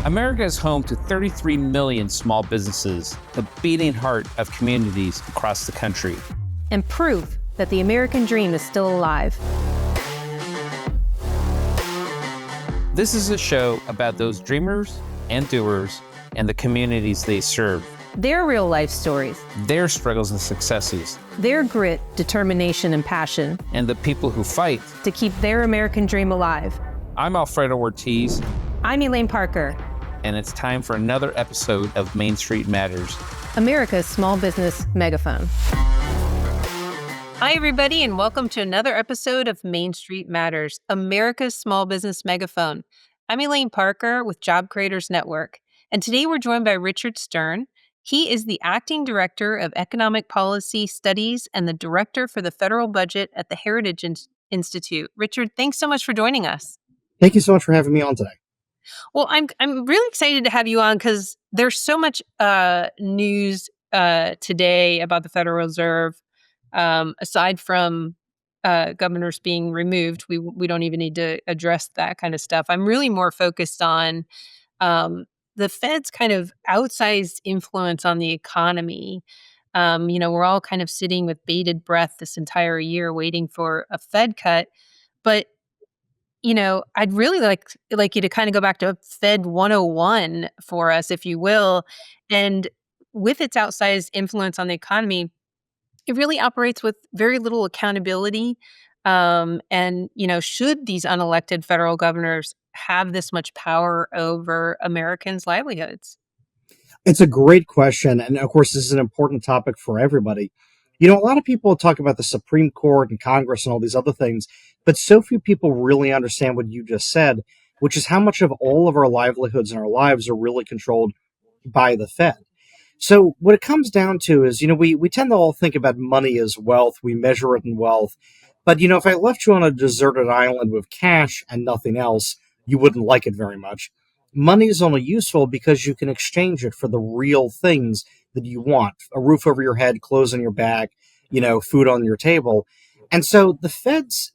America is home to 33 million small businesses, the beating heart of communities across the country. And proof that the American dream is still alive. This is a show about those dreamers and doers and the communities they serve. Their real life stories. Their struggles and successes. Their grit, determination, and passion. And the people who fight to keep their American dream alive. I'm Alfredo Ortiz. I'm Elaine Parker. And it's time for another episode of Main Street Matters, America's small business megaphone. Hi, everybody, and welcome to another episode of Main Street Matters, America's small business megaphone. I'm Elaine Parker with Job Creators Network, and today we're joined by Richard Stern. He is the Acting Director of Economic Policy Studies and the Director for the Federal Budget at the Heritage Institute. Richard, thanks so much for joining us. Thank you so much for having me on today. Well, I'm really excited to have you on because there's so much news today about the Federal Reserve. Aside from governors being removed, we don't even need to address that kind of stuff. I'm really more focused on the Fed's kind of outsized influence on the economy. We're all kind of sitting with bated breath this entire year waiting for a Fed cut, but I'd really like you to kind of go back to Fed 101 for us, if you will. And with its outsized influence on the economy, it really operates with very little accountability. Should these unelected federal governors have this much power over Americans' livelihoods? It's a great question. And of course, this is an important topic for everybody. A lot of people talk about the Supreme Court and Congress and all these other things, but so few people really understand what you just said, which is how much of all of our livelihoods and our lives are really controlled by the Fed. So what it comes down to is, we tend to all think about money as wealth. We measure it in wealth. But, if I left you on a deserted island with cash and nothing else, you wouldn't like it very much. Money is only useful because you can exchange it for the real things that you want. A roof over your head, clothes on your back, food on your table. And so the Fed's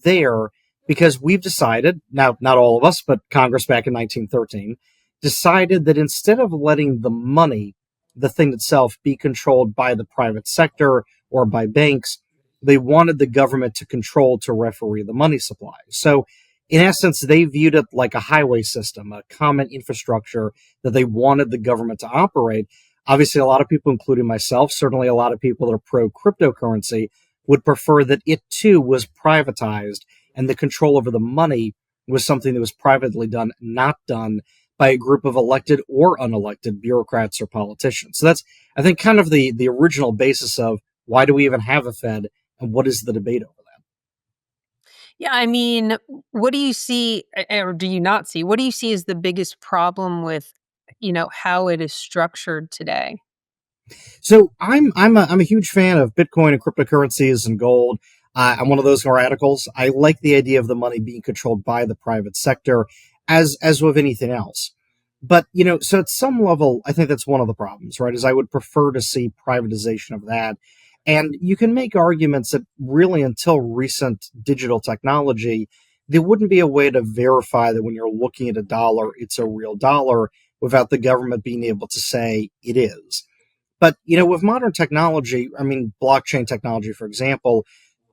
there because we've decided, now not all of us, but Congress back in 1913, decided that instead of letting the money, the thing itself, be controlled by the private sector or by banks, they wanted the government to referee the money supply. So in essence, they viewed it like a highway system, a common infrastructure that they wanted the government to operate. Obviously, a lot of people, including myself, certainly a lot of people that are pro-cryptocurrency, would prefer that it too was privatized and the control over the money was something that was privately done, not done by a group of elected or unelected bureaucrats or politicians. So that's, I think, kind of the original basis of why do we even have a Fed and what is the debate over that? Yeah, I mean, what do you see, or do you not see? What do you see as the biggest problem with, how it is structured today? So I'm a huge fan of Bitcoin and cryptocurrencies and gold. I'm one of those radicals. I like the idea of the money being controlled by the private sector, as with anything else. But so at some level, I think that's one of the problems, right? Is I would prefer to see privatization of that. And you can make arguments that really until recent digital technology, there wouldn't be a way to verify that when you're looking at a dollar, it's a real dollar without the government being able to say it is. But, with modern technology, blockchain technology, for example,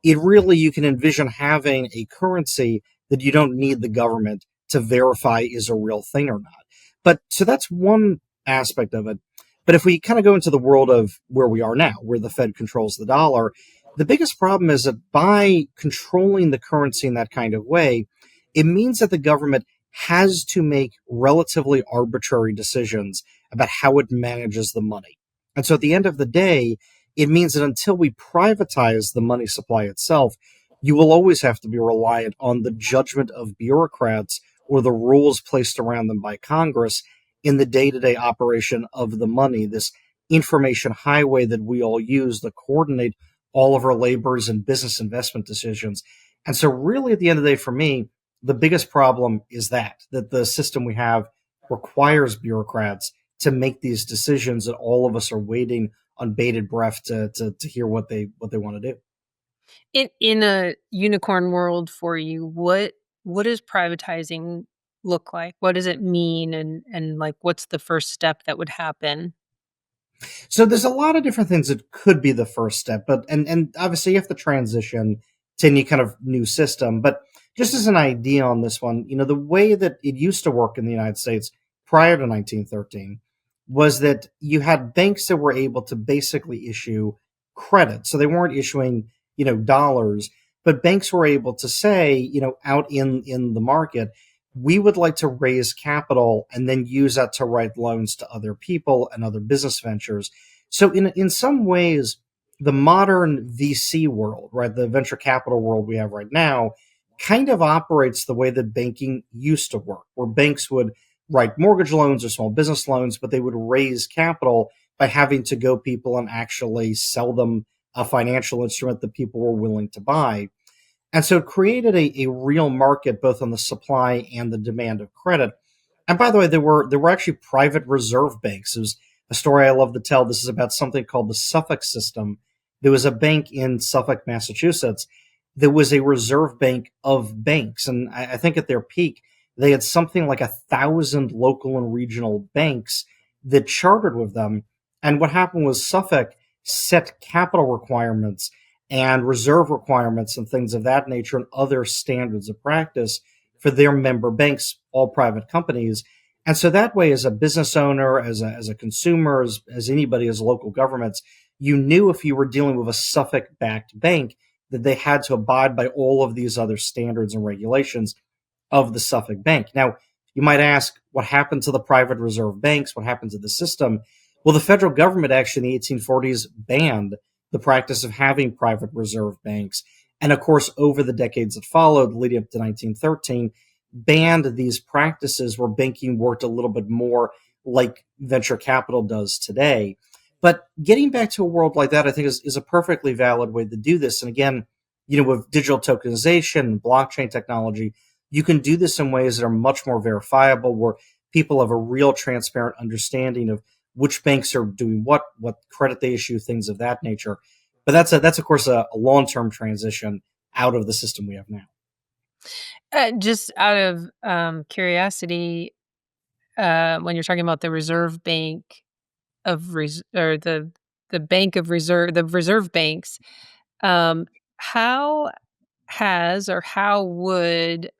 you can envision having a currency that you don't need the government to verify is a real thing or not. But so that's one aspect of it. But if we kind of go into the world of where we are now, where the Fed controls the dollar, the biggest problem is that by controlling the currency in that kind of way, it means that the government has to make relatively arbitrary decisions about how it manages the money. And so at the end of the day, it means that until we privatize the money supply itself, you will always have to be reliant on the judgment of bureaucrats or the rules placed around them by Congress in the day-to-day operation of the money, this information highway that we all use to coordinate all of our labors and business investment decisions. And so really at the end of the day, for me, the biggest problem is that the system we have requires bureaucrats to make these decisions that all of us are waiting on bated breath to hear what they want to do. In a unicorn world for you, what does privatizing look like? What does it mean? And like, what's the first step that would happen? So there's a lot of different things that could be the first step, but and obviously you have to transition to any kind of new system. But just as an idea on this one, the way that it used to work in the United States prior to 1913 was that you had banks that were able to basically issue credit. So they weren't issuing, dollars, but banks were able to say, out in the market, we would like to raise capital and then use that to write loans to other people and other business ventures. So in some ways, the modern VC world, right, the venture capital world we have right now, kind of operates the way that banking used to work, where banks would write mortgage loans or small business loans, but they would raise capital by having to go people and actually sell them a financial instrument that people were willing to buy. And so it created a real market both on the supply and the demand of credit. And by the way, there were actually private reserve banks. There's a story I love to tell. This is about something called the Suffolk system. There was a bank in Suffolk, Massachusetts. There was a reserve bank of banks. And I think at their peak, they had something like 1,000 local and regional banks that chartered with them. And what happened was Suffolk set capital requirements and reserve requirements and things of that nature and other standards of practice for their member banks, all private companies. And so that way, as a business owner, as a consumer, as anybody, as local governments, you knew if you were dealing with a Suffolk-backed bank that they had to abide by all of these other standards and regulations of the Suffolk Bank. Now, you might ask, what happened to the private reserve banks? What happened to the system? Well, the federal government actually in the 1840s banned the practice of having private reserve banks. And of course, over the decades that followed, leading up to 1913, banned these practices where banking worked a little bit more like venture capital does today. But getting back to a world like that, I think is a perfectly valid way to do this. And again, with digital tokenization and blockchain technology, you can do this in ways that are much more verifiable, where people have a real transparent understanding of which banks are doing what credit they issue, things of that nature. But that's of course a long-term transition out of the system we have now. Just out of curiosity, when you're talking about the reserve bank or the bank of reserve, the reserve banks, how how would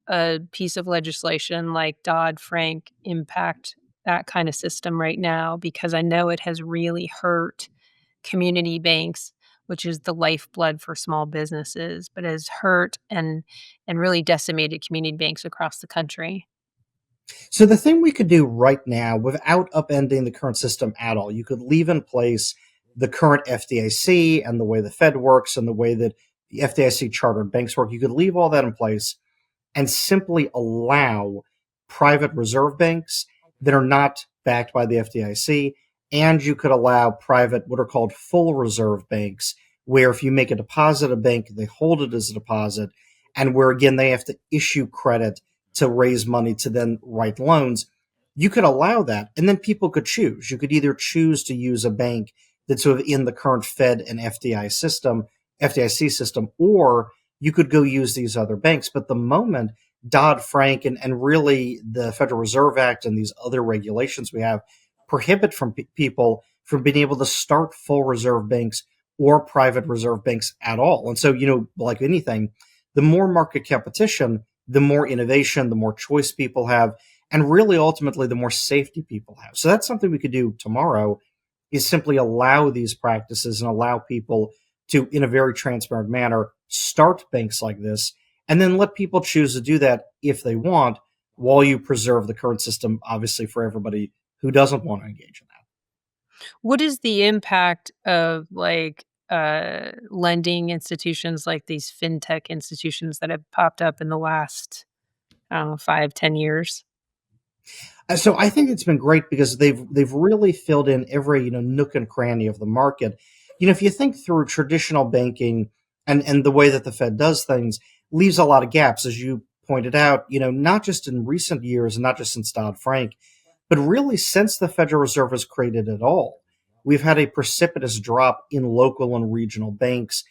a piece of legislation like Dodd-Frank impact that kind of system right now? Because I know it has really hurt community banks, which is the lifeblood for small businesses, but has hurt and really decimated community banks across the country. So the thing we could do right now without upending the current system at all, you could leave in place the current FDIC and the way the Fed works and the way that the FDIC chartered banks work. You could leave all that in place and simply allow private reserve banks that are not backed by the FDIC. And you could allow private, what are called full reserve banks, where if you make a deposit at a bank, they hold it as a deposit, and where again, they have to issue credit to raise money to then write loans. You could allow that, and then people could choose. You could either choose to use a bank that's sort of in the current Fed and FDIC system, or you could go use these other banks. But the moment Dodd-Frank and really the Federal Reserve Act and these other regulations we have prohibit from people from being able to start full reserve banks or private reserve banks at all. And so, like anything, the more market competition, the more innovation, the more choice people have, and really ultimately the more safety people have. So that's something we could do tomorrow, is simply allow these practices and allow people to, in a very transparent manner, start banks like this, and then let people choose to do that if they want, while you preserve the current system, obviously, for everybody who doesn't want to engage in that. What is the impact of lending institutions like these fintech institutions that have popped up in the last, I don't know, 5, 10 years? So I think it's been great because they've really filled in every nook and cranny of the market. If you think through traditional banking and the way that the Fed does things, leaves a lot of gaps, as you pointed out. Not just in recent years, and not just since Dodd-Frank, but really since the Federal Reserve was created at all. We've had a precipitous drop in local and regional banks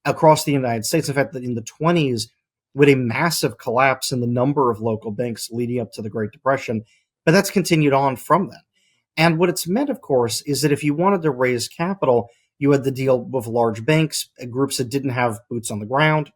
across the United States. In fact, in the 20s, with a massive collapse in the number of local banks leading up to the Great Depression. But that's continued on from then. And what it's meant, of course, is that if you wanted to raise capital, you had to deal with large banks, groups that didn't have boots on the ground,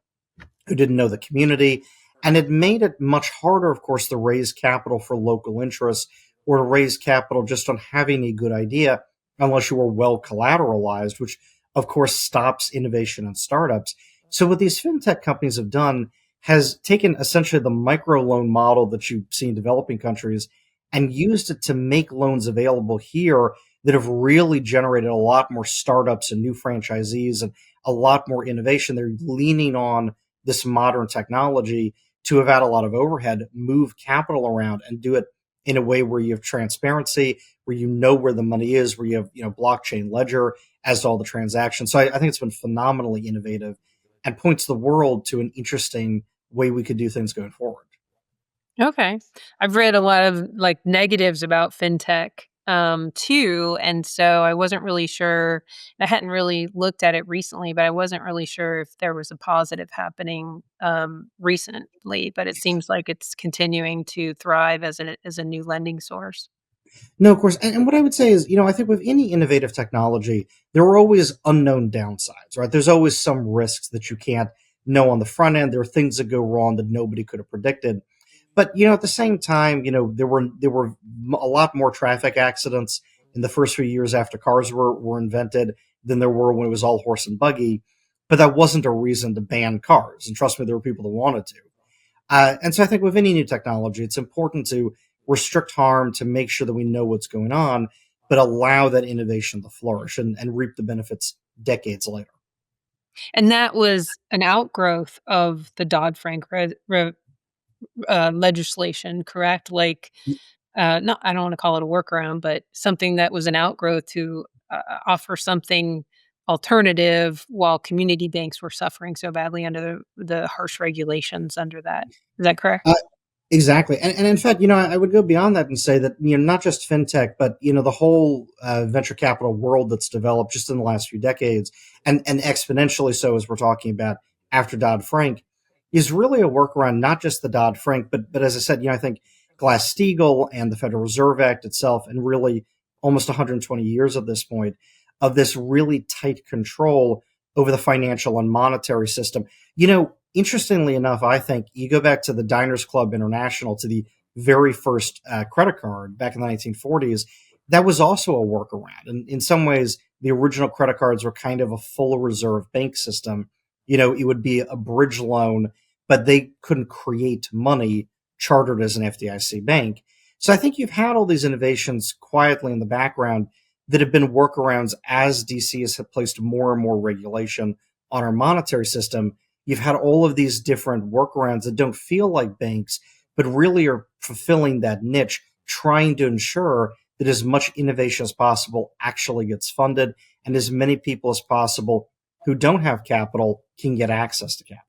who didn't know the community. And it made it much harder, of course, to raise capital for local interests or to raise capital just on having a good idea, unless you were well collateralized, which, of course, stops innovation and startups. So what these fintech companies have done has taken essentially the microloan model that you see in developing countries and used it to make loans available here that have really generated a lot more startups and new franchisees and a lot more innovation. They're leaning on this modern technology to have had a lot of overhead, move capital around, and do it in a way where you have transparency, where you know where the money is, where you have blockchain ledger as to all the transactions. So I think it's been phenomenally innovative and points the world to an interesting way we could do things going forward. Okay. I've read a lot of like negatives about fintech too. And so I wasn't really sure. I hadn't really looked at it recently, but I wasn't really sure if there was a positive happening recently. But it seems like it's continuing to thrive as a new lending source. No, of course. And what I would say is, I think with any innovative technology, there are always unknown downsides, right? There's always some risks that you can't know on the front end. There are things that go wrong that nobody could have predicted. But at the same time, there were a lot more traffic accidents in the first few years after cars were invented than there were when it was all horse and buggy. But that wasn't a reason to ban cars. And trust me, there were people that wanted to. And so I think with any new technology, it's important to restrict harm to make sure that we know what's going on, but allow that innovation to flourish and reap the benefits decades later. And that was an outgrowth of the Dodd-Frank legislation, correct? Like, not I don't want to call it a workaround, but something that was an outgrowth to offer something alternative while community banks were suffering so badly under the harsh regulations under that. Is that correct? Uh, Exactly. And in fact, I would go beyond that and say that, not just fintech, but, the whole venture capital world that's developed just in the last few decades and exponentially so as we're talking about after Dodd-Frank is really a workaround, not just the Dodd-Frank, but as I said, I think Glass-Steagall and the Federal Reserve Act itself, and really almost 120 years at this point of this really tight control over the financial and monetary system. Interestingly enough, I think you go back to the Diners Club International, to the very first credit card back in the 1940s. That was also a workaround. And in some ways, the original credit cards were kind of a full reserve bank system. It would be a bridge loan, but they couldn't create money chartered as an FDIC bank. So I think you've had all these innovations quietly in the background that have been workarounds as DC has placed more and more regulation on our monetary system. You've had all of these different workarounds that don't feel like banks, but really are fulfilling that niche, trying to ensure that as much innovation as possible actually gets funded and as many people as possible who don't have capital can get access to capital.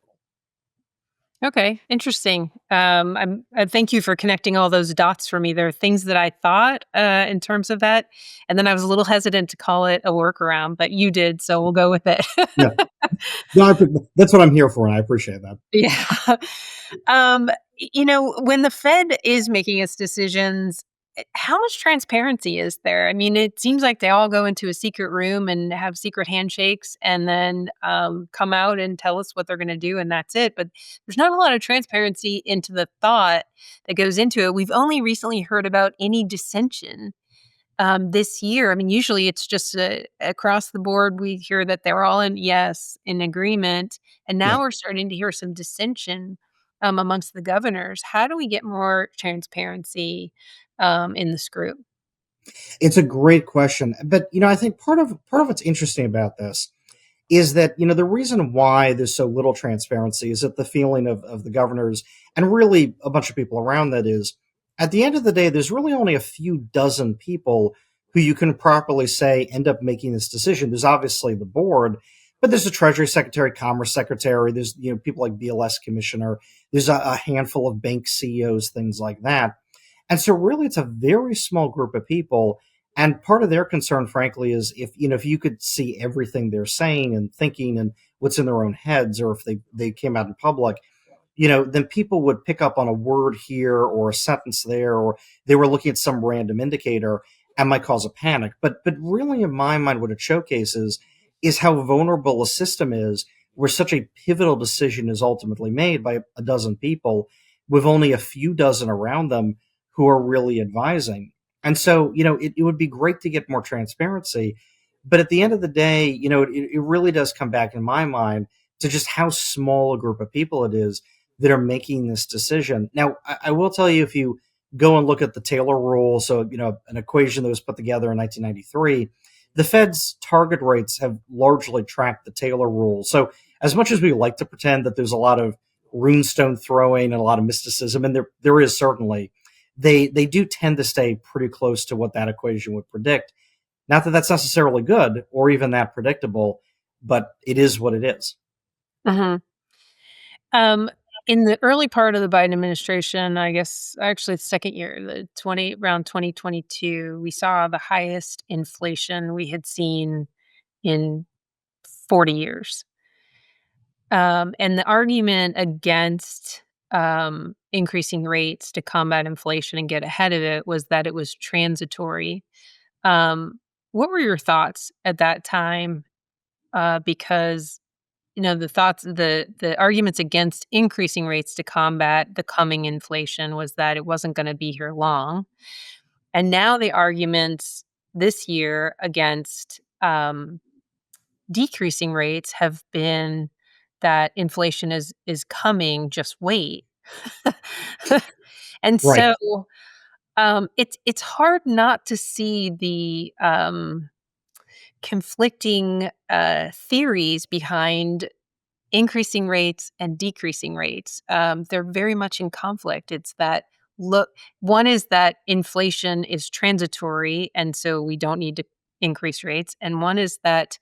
Okay, interesting. I thank you for connecting all those dots for me. There are things that I thought in terms of that, and then I was a little hesitant to call it a workaround, but you did, so we'll go with it. Yeah, no, that's what I'm here for, and I appreciate that. Yeah. When the Fed is making its decisions, how much transparency is there? I mean, it seems like they all go into a secret room and have secret handshakes and then come out and tell us what they're going to do, and that's it. But there's not a lot of transparency into the thought that goes into it. We've only recently heard about any dissension this year. I mean, usually it's just across the board. We hear that they're all in agreement, and Yeah. now we're starting to hear some dissension amongst the governors. How do we get more transparency in this group? It's a great question, but I think part of what's interesting about this is that the reason why there's so little transparency is that the feeling of the governors and really a bunch of people around that is at the end of the day there's really only a few dozen people who you can properly say end up making this decision. There's obviously the board, but there's the Treasury Secretary, Commerce Secretary, there's people like BLS Commissioner, there's a handful of bank CEOs, things like that. And so really it's a very small group of people. And part of their concern, frankly, is if you could see everything they're saying and thinking and what's in their own heads, or if they came out in public, then people would pick up on a word here or a sentence there, or they were looking at some random indicator and might cause a panic. But really, in my mind, what it showcases is how vulnerable a system is, where such a pivotal decision is ultimately made by a dozen people with only a few dozen around them who are really advising. And so, it would be great to get more transparency. But at the end of the day, it really does come back in my mind to just how small a group of people it is that are making this decision. Now, I will tell you, if you go and look at the Taylor rule, so, an equation that was put together in 1993, the Fed's target rates have largely tracked the Taylor rule. So as much as we like to pretend that there's a lot of runestone throwing and a lot of mysticism, and there is certainly, they do tend to stay pretty close to what that equation would predict. Not that that's necessarily good or even that predictable, but it is what it is. Uh-huh. In the early part of the Biden administration, I guess actually the second year, around 2022, we saw the highest inflation we had seen in 40 years. And the argument against increasing rates to combat inflation and get ahead of it was that it was transitory. What were your thoughts at that time? Because the arguments against increasing rates to combat the coming inflation was that it wasn't going to be here long. And now the arguments this year against decreasing rates have been that inflation is coming, just wait. And Right. so it's hard not to see the conflicting theories behind increasing rates and decreasing rates. They're very much in conflict. It's that one is that inflation is transitory, and so we don't need to increase rates, and one is that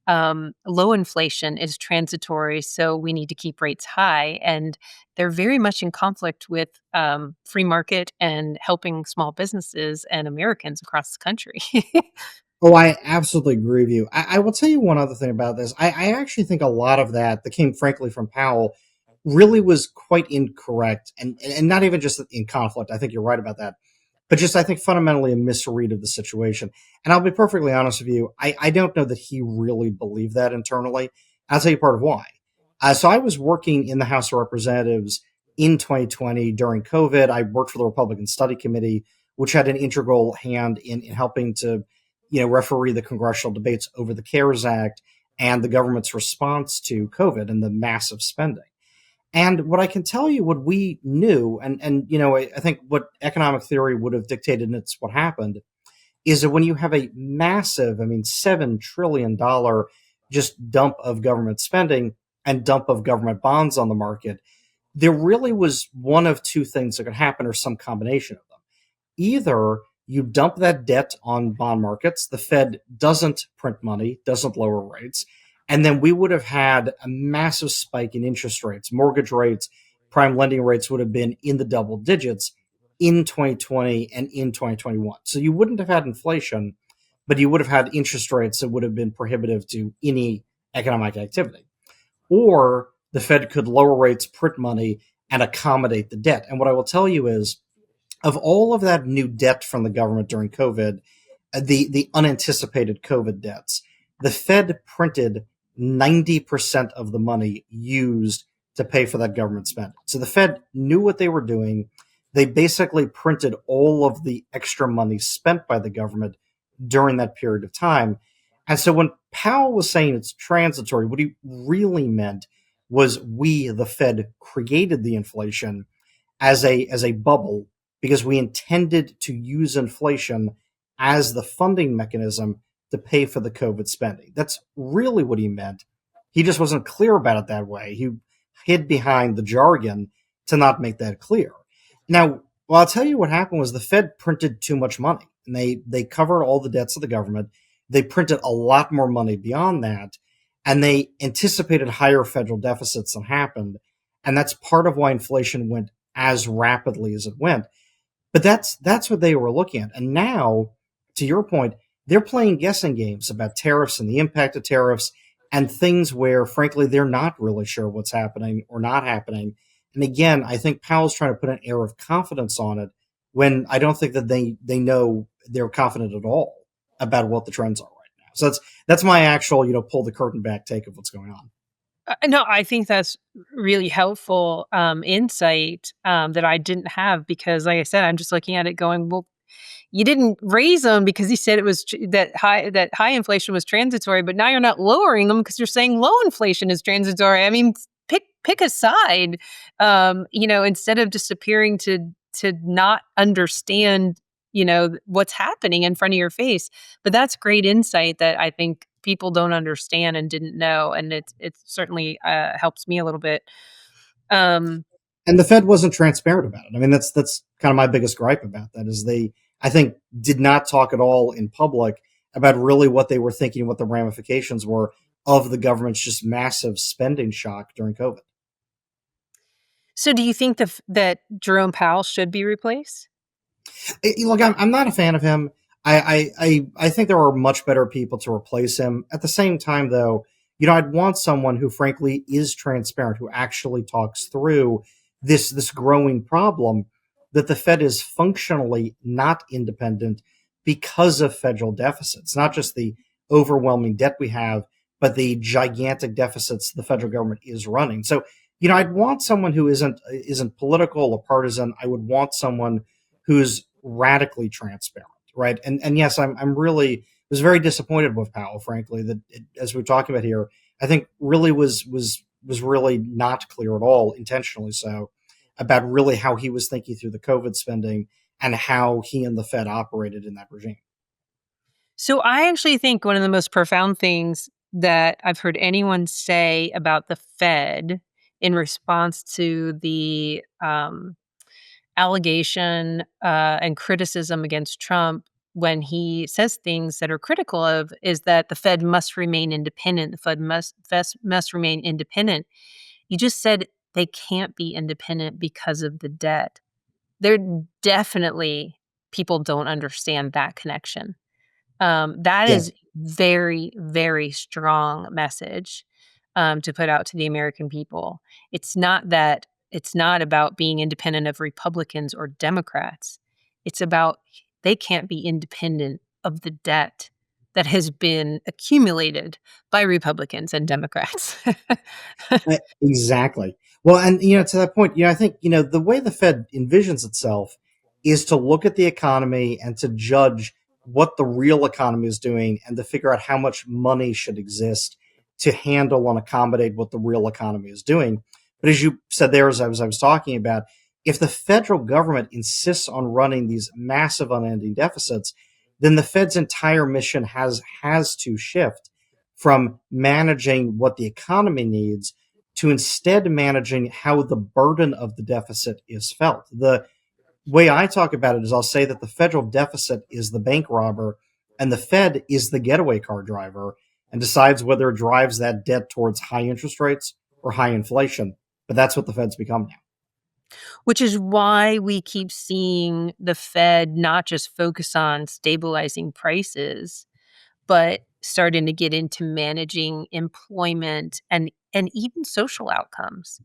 low inflation is transitory, so we need to keep rates high. And they're very much in conflict with free market and helping small businesses and Americans across the country. Oh, I absolutely agree with you. I will tell you one other thing about this. I actually think a lot of that came, frankly, from Powell really was quite incorrect, and not even just in conflict. I think you're right about that, but just I think fundamentally a misread of the situation. And I'll be perfectly honest with you, I don't know that he really believed that internally. I'll tell you part of why. So I was working in the House of Representatives in 2020 during COVID. I worked for the Republican Study Committee, which had an integral hand in helping to, referee the congressional debates over the CARES Act and the government's response to COVID and the massive spending. And what I can tell you, what we knew, I think what economic theory would have dictated, and it's what happened, is that when you have a massive, $7 trillion just dump of government spending and dump of government bonds on the market, there really was one of two things that could happen, or some combination of them. Either you dump that debt on bond markets, the Fed doesn't print money, doesn't lower rates, and then we would have had a massive spike in interest rates. Mortgage rates, prime lending rates would have been in the double digits in 2020 and in 2021. So you wouldn't have had inflation, but you would have had interest rates that would have been prohibitive to any economic activity. Or the Fed could lower rates, print money, and accommodate the debt. And what I will tell you is, of all of that new debt from the government during COVID, the unanticipated COVID debts, the Fed printed 90% of the money used to pay for that government spending. So the Fed knew what they were doing. They basically printed all of the extra money spent by the government during that period of time. And so when Powell was saying it's transitory, what he really meant was we, the Fed, created the inflation as a bubble because we intended to use inflation as the funding mechanism to pay for the COVID spending. That's really what he meant. He just wasn't clear about it that way. He hid behind the jargon to not make that clear. Now, well, I'll tell you what happened was the Fed printed too much money, and they covered all the debts of the government. They printed a lot more money beyond that, and they anticipated higher federal deficits than happened. And that's part of why inflation went as rapidly as it went. But that's what they were looking at. And now, to your point, they're playing guessing games about tariffs and the impact of tariffs and things where, frankly, they're not really sure what's happening or not happening. And again, I think Powell's trying to put an air of confidence on it when I don't think that they know they're confident at all about what the trends are right now. So that's my actual, pull the curtain back take of what's going on. No, I think that's really helpful insight that I didn't have because, like I said, I'm just looking at it going, well, you didn't raise them because you said it was that high inflation was transitory, but now you're not lowering them because you're saying low inflation is transitory. I mean, pick a side, instead of just appearing to not understand, what's happening in front of your face. But that's great insight that I think people don't understand and didn't know, and it certainly helps me a little bit. And the Fed wasn't transparent about it. I mean, that's kind of my biggest gripe about that is they, I think, did not talk at all in public about really what they were thinking, what the ramifications were of the government's just massive spending shock during COVID. So, do you think that Jerome Powell should be replaced? Look, I'm not a fan of him. I think there are much better people to replace him. At the same time, though, I'd want someone who, frankly, is transparent, who actually talks through this growing problem that the Fed is functionally not independent because of federal deficits, not just the overwhelming debt we have, but the gigantic deficits the federal government is running. So, I'd want someone who isn't political or partisan. I would want someone who's radically transparent, right? And yes, I'm really was very disappointed with Powell, frankly, that as we're talking about here, I think really was really not clear at all, intentionally so, about really how he was thinking through the COVID spending and how he and the Fed operated in that regime. So I actually think one of the most profound things that I've heard anyone say about the Fed in response to the allegation and criticism against Trump when he says things that are critical of is that the Fed must remain independent. The Fed must remain independent. You just said they can't be independent because of the debt. They're definitely people don't understand that connection. That Yeah. is very, very strong message to put out to the American people. It's not about being independent of Republicans or Democrats. It's about they can't be independent of the debt that has been accumulated by Republicans and Democrats. Exactly. Well, and to that point, I think the way the Fed envisions itself is to look at the economy and to judge what the real economy is doing and to figure out how much money should exist to handle and accommodate what the real economy is doing. But as you said there, as I was talking about, if the federal government insists on running these massive unending deficits, then the Fed's entire mission has to shift from managing what the economy needs to instead managing how the burden of the deficit is felt. The way I talk about it is I'll say that the federal deficit is the bank robber and the Fed is the getaway car driver and decides whether it drives that debt towards high interest rates or high inflation. But that's what the Fed's become now. Which is why we keep seeing the Fed not just focus on stabilizing prices, but starting to get into managing employment and even social outcomes.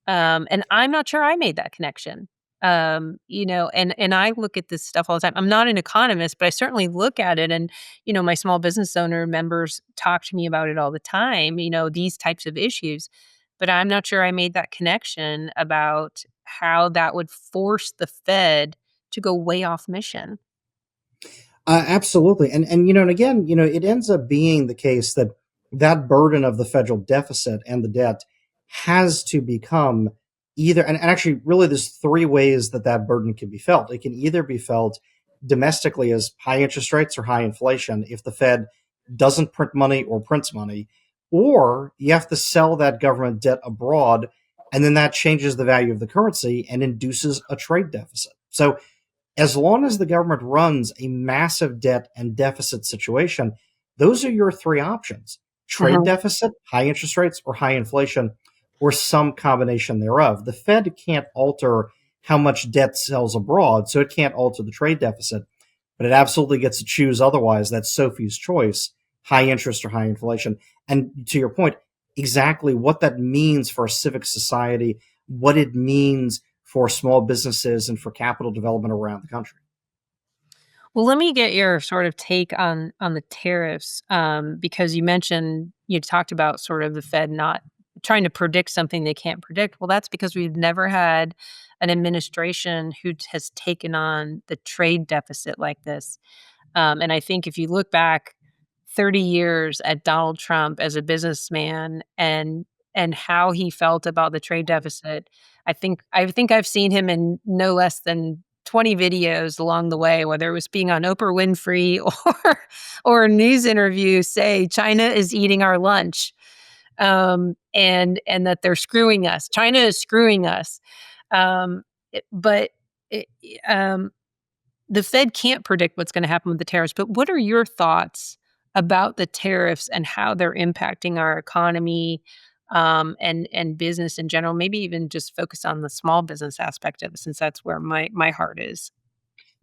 And I'm not sure I made that connection. And I look at this stuff all the time. I'm not an economist, but I certainly look at it. And, my small business owner members talk to me about it all the time, these types of issues. But I'm not sure I made that connection about how that would force the Fed to go way off mission. Absolutely. And again, it ends up being the case that that burden of the federal deficit and the debt has to become either, and actually really there's three ways that that burden can be felt. It can either be felt domestically as high interest rates or high inflation if the Fed doesn't print money or prints money, or you have to sell that government debt abroad, and then that changes the value of the currency and induces a trade deficit. So as long as the government runs a massive debt and deficit situation, those are your three options: trade deficit, high interest rates, or high inflation, or some combination thereof. The Fed can't alter how much debt sells abroad, so it can't alter the trade deficit, but it absolutely gets to choose otherwise. That's Sophie's choice: high interest or high inflation. And to your point, exactly what that means for a civic society, what it means for small businesses and for capital development around the country. Well, let me get your sort of take on the tariffs, because you talked about sort of the Fed not trying to predict something they can't predict. Well, that's because we've never had an administration who has taken on the trade deficit like this. And I think if you look back 30 years at Donald Trump as a businessman and how he felt about the trade deficit, I think I've seen him in no less than 20 videos along the way, whether it was being on Oprah Winfrey or a news interview, say China is eating our lunch, and that they're screwing us. China is screwing us. Um, but it, um, the Fed can't predict what's going to happen with the tariffs. But what are your thoughts about the tariffs and how they're impacting our economy, and business in general? Maybe even just focus on the small business aspect of it, since that's where my heart is.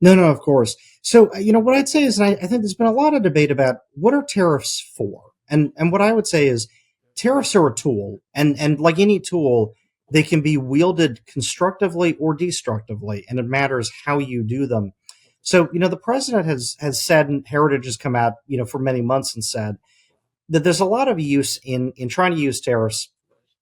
No, no, of course. So, what I'd say is, and I think there's been a lot of debate about what are tariffs for, and what I would say is, tariffs are a tool, and like any tool, they can be wielded constructively or destructively, and it matters how you do them. So, the president has said, and Heritage has come out, for many months and said that there's a lot of use in trying to use tariffs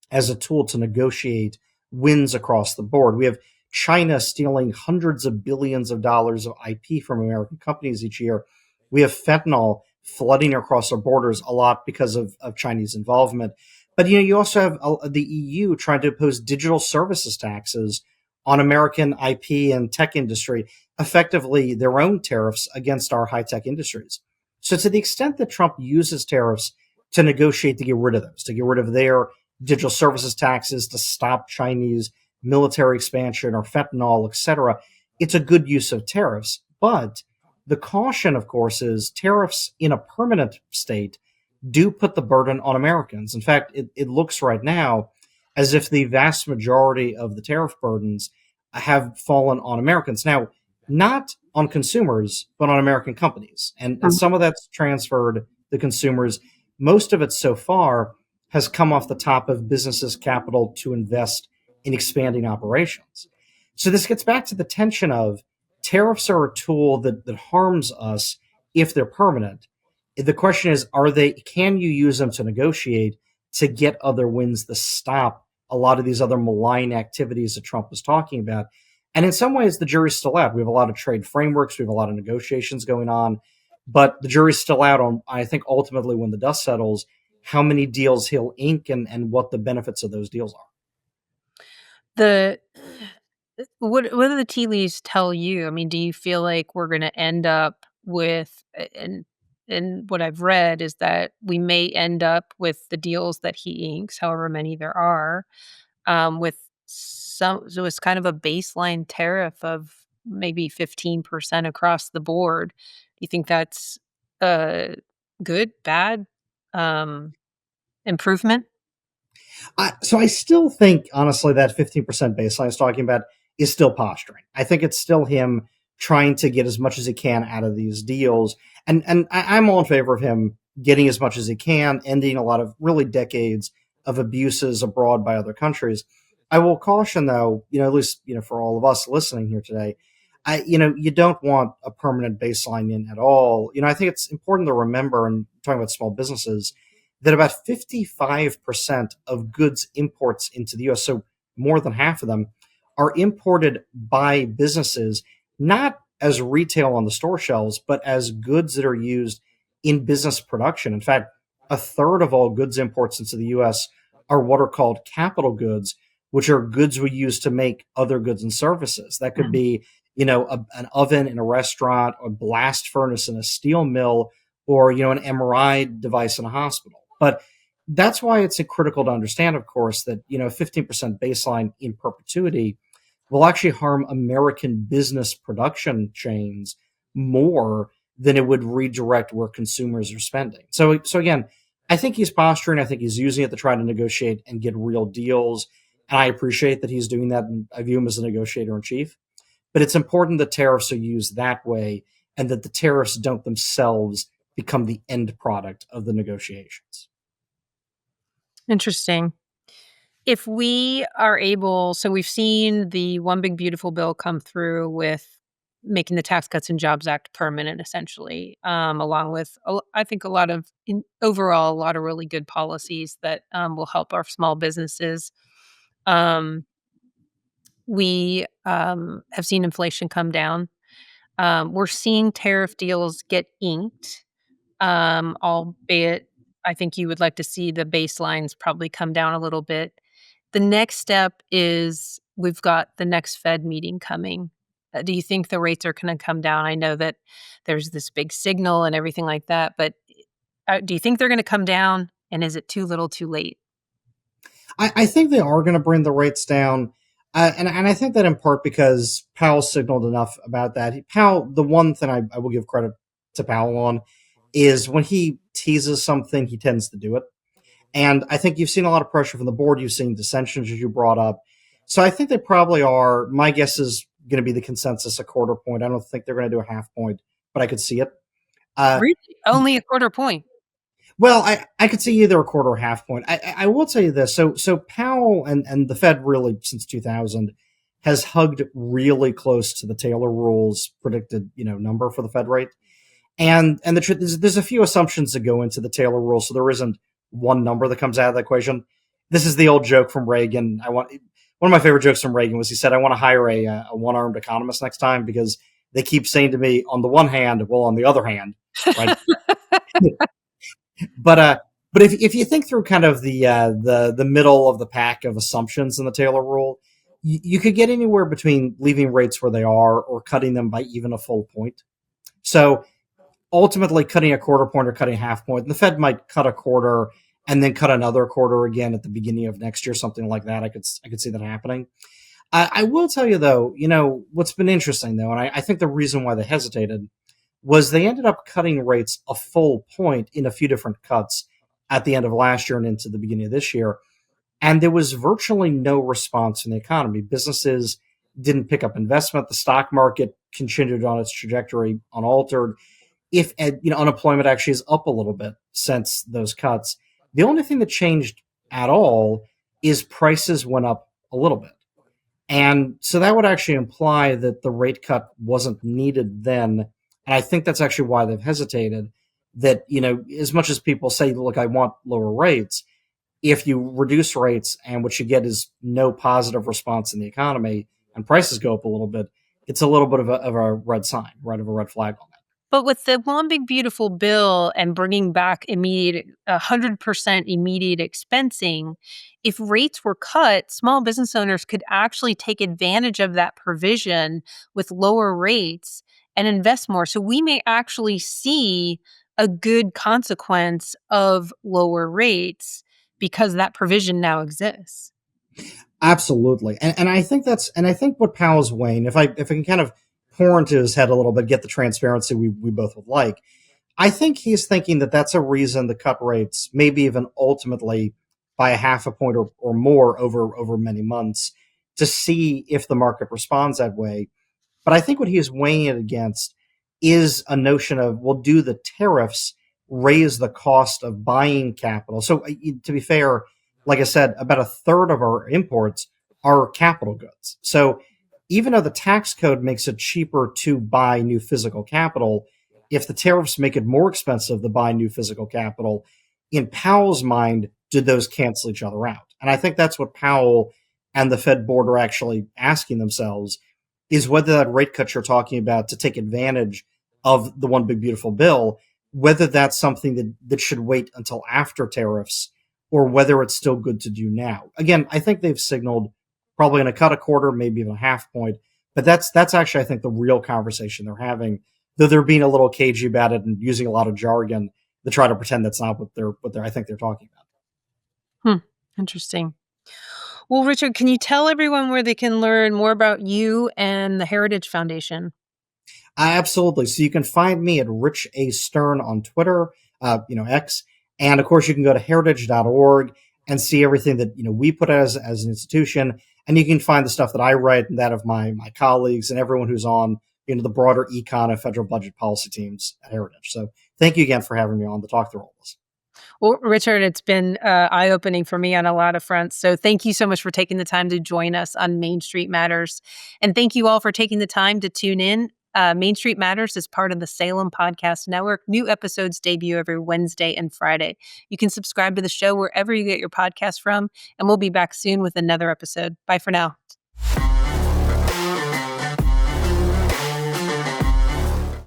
as a tool to negotiate wins across the board. We have China stealing hundreds of billions of dollars of IP from American companies each year. We have fentanyl flooding across our borders a lot because of Chinese involvement. But you also have the EU trying to impose digital services taxes on American IP and tech industry, effectively their own tariffs against our high tech industries. So to the extent that Trump uses tariffs to negotiate to get rid of those, to get rid of their digital services taxes, to stop Chinese military expansion or fentanyl, etc., it's a good use of tariffs. But the caution, of course, is tariffs in a permanent state do put the burden on Americans. In fact, it looks right now as if the vast majority of the tariff burdens have fallen on Americans. Now, not on consumers, but on American companies. And some of that's transferred the consumers. Most of it so far has come off the top of businesses' capital to invest in expanding operations. So this gets back to the tension of tariffs are a tool that harms us if they're permanent. The question is, can you use them to negotiate to get other wins to stop a lot of these other malign activities that Trump was talking about? And in some ways, the jury's still out. We have a lot of trade frameworks. We have a lot of negotiations going on, but the jury's still out on, I think, ultimately when the dust settles, how many deals he'll ink and what the benefits of those deals are. The what do the tea leaves tell you? I mean, do you feel like we're going to end up with, and what I've read is that we may end up with the deals that he inks, however many there are, with so it's kind of a baseline tariff of maybe 15% across the board. Do you think that's good, bad, um, improvement? So I still think, honestly, that 15% baseline is talking about is still posturing. I think it's still him trying to get as much as he can out of these deals. And I'm all in favor of him getting as much as he can, ending a lot of really decades of abuses abroad by other countries. I will caution, though, at least, for all of us listening here today, you don't want a permanent baseline in at all. I think it's important to remember, and talking about small businesses, that about 55% of goods imports into the US, so more than half of them, are imported by businesses, not as retail on the store shelves, but as goods that are used in business production. In fact, a third of all goods imports into the US are what are called capital goods, which are goods we use to make other goods and services. That could be, an oven in a restaurant, a blast furnace in a steel mill, or, an MRI device in a hospital. But that's why it's critical to understand, of course, that 15% baseline in perpetuity will actually harm American business production chains more than it would redirect where consumers are spending. So again, I think he's posturing. I think he's using it to try to negotiate and get real deals. And I appreciate that he's doing that. And I view him as a negotiator in chief. But it's important that tariffs are used that way and that the tariffs don't themselves become the end product of the negotiations. Interesting. if we are able, so we've seen the one big beautiful bill come through with making the Tax Cuts and Jobs Act permanent, essentially, along with I think a lot of overall a lot of really good policies that will help our small businesses. Um, we have seen inflation come down. We're seeing tariff deals get inked, albeit I think you would like to see the baselines probably come down a little bit. The next step is we've got the next Fed meeting coming. Do you think the rates are going to come down? I know that there's this big signal and everything like that, but do you think they're going to come down? And is it too little, too late? I think they are going to bring the rates down. And I think that in part because Powell signaled enough about that. Powell, the one thing I will give credit to Powell on is when he teases something, he tends to do it. And I think you've seen a lot of pressure from the board. You've seen dissensions, as you brought up. So I think they probably are. My guess is going to be the consensus a quarter point. I don't think they're going to do a half point, but I could see it. Really? Only a quarter point? Well, I could see either a quarter or half point. I will tell you this. So Powell and the Fed really since 2000 has hugged really close to the Taylor rules predicted, number for the Fed rate. And the truth is there's a few assumptions that go into the Taylor rule. So there isn't one number that comes out of the equation. This is the old joke from Reagan. One of my favorite jokes from Reagan was he said, I want to hire a one-armed economist next time because they keep saying to me on the one hand, well, on the other hand, right? But if you think through kind of the middle of the pack of assumptions in the Taylor rule, you could get anywhere between leaving rates where they are or cutting them by even a full point. So ultimately cutting a quarter point or cutting a half point, and the Fed might cut a quarter and then cut another quarter again at the beginning of next year, something like that. I could see that happening. I will tell you though, what's been interesting though, and I think the reason why they hesitated was they ended up cutting rates a full point in a few different cuts at the end of last year and into the beginning of this year. And there was virtually no response in the economy. Businesses didn't pick up investment. The stock market continued on its trajectory unaltered. If unemployment actually is up a little bit since those cuts. The only thing that changed at all is prices went up a little bit. And so that would actually imply that the rate cut wasn't needed then. And I think that's actually why they've hesitated. That, as much as people say, look, I want lower rates, if you reduce rates and what you get is no positive response in the economy and prices go up a little bit, it's a little bit of a red sign, right, of a red flag on that. But with the one big beautiful bill and bringing back 100% immediate expensing, if rates were cut, small business owners could actually take advantage of that provision with lower rates and invest more. So we may actually see a good consequence of lower rates because that provision now exists. Absolutely. And I think what Powell's weighing, if I can kind of pour into his head a little bit, get the transparency we both would like, I think he's thinking that that's a reason to cut rates, maybe even ultimately by a half a point or more over many months to see if the market responds that way. But I think what he is weighing it against is a notion of, well, do the tariffs raise the cost of buying capital? So to be fair, like I said, about a third of our imports are capital goods. So even though the tax code makes it cheaper to buy new physical capital, if the tariffs make it more expensive to buy new physical capital, in Powell's mind, do those cancel each other out? And I think that's what Powell and the Fed board are actually asking themselves, is whether that rate cut you're talking about to take advantage of the one big beautiful bill, whether that's something that should wait until after tariffs or whether it's still good to do now. Again, I think they've signaled probably going to cut a quarter, maybe even a half point. But that's actually, I think, the real conversation they're having, though they're being a little cagey about it and using a lot of jargon to try to pretend that's not what I think they're talking about. Interesting. Well, Richard, can you tell everyone where they can learn more about you and the Heritage Foundation? Absolutely. So you can find me at Rich A. Stern on Twitter, X. And of course, you can go to heritage.org and see everything that we put as an institution. And you can find the stuff that I write and that of my colleagues and everyone who's on the broader econ and federal budget policy teams at Heritage. So thank you again for having me on to talk through all this. Well, Richard, it's been eye-opening for me on a lot of fronts. So thank you so much for taking the time to join us on Main Street Matters. And thank you all for taking the time to tune in. Main Street Matters is part of the Salem Podcast Network. New episodes debut every Wednesday and Friday. You can subscribe to the show wherever you get your podcast from, and we'll be back soon with another episode. Bye for now.